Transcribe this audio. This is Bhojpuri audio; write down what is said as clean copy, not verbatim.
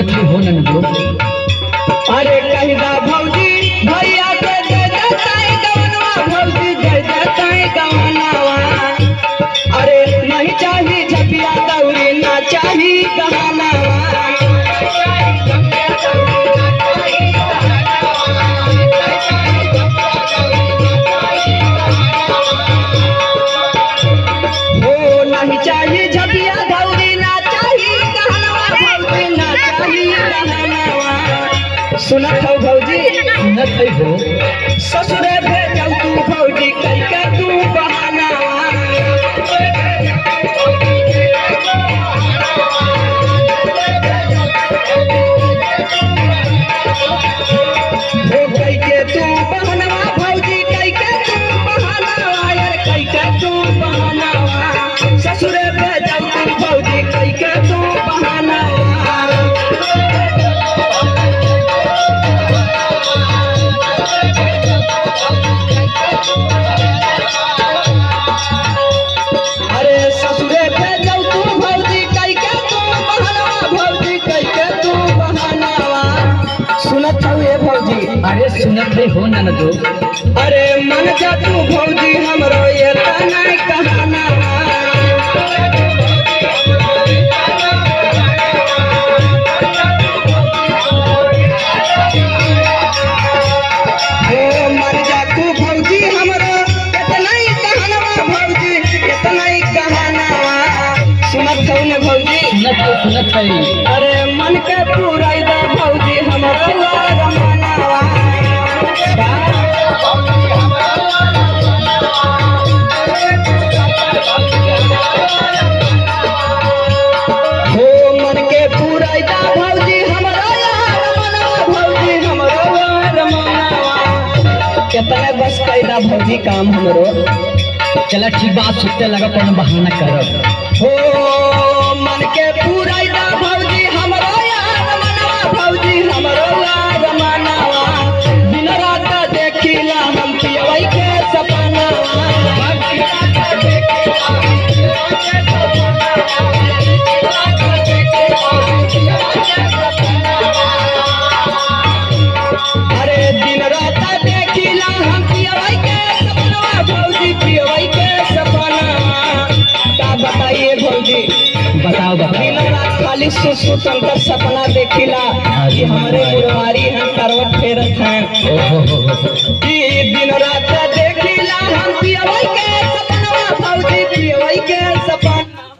सुनत ही हो ननदो। अरे कहदा भौजी भैया के दे देताई गवनवा भौजी दे देताई गवनवा। अरे नहीं चाही झपिया दौरी ना चाही गहनवा। ओ नहीं चाही झपिया दौरी ना चाही गहनवा भौजी ना चाही गहनवा। सुनत हो भौजी सुनत ही हो। ससुरे भेजौ तू भौजी कइके तू बहानावा। हो कइके तू बहानावा भौजी कइके तू बहानावा यार कइके तू बहानावा। ससुरे भेजौ तू भौजी कइके तू बहानावा। अरे ससुरे भेजौ तू भौजी कइके तू बहानावा भौजी कइके तू बहानावा। सुनत हौ ए भौजी अरे सुनत ही हो ननदो। अरे मन जा तू भौजी हमरो ये तनाई कहानावा। ओ मन जा तू भौजी हमरो इतनाई कहानावा भौजी इतनाई कहानावा। सुनत हौ ने भौजी सुनत ही। अरे मन के पुराई दा भौजी हमरो रमनावा। हो मन के पुराई दा भौजी हमरो रमनावा भौजी हमरो रमनावा। कितने बस कैदा भौजी काम हमरो। चला ठीक बात सुनते लगा कौन बहाना करब। हो मन के पुराई दा भौजी हमरो रमनावा भौजी हमरो रमनावा। दिन रात देखिला हम पियवई के सपनावा। अरे दिन रात देखिला हम पियवई के सपनावा भौजी पियवई के सपनावा। का बताइए भौजी बताओ बताओ। दिन रात खाली सुतल का सपना देखिला कि हमारे मुरवारी हैं करवट फेरत हैं ओहो हो। कि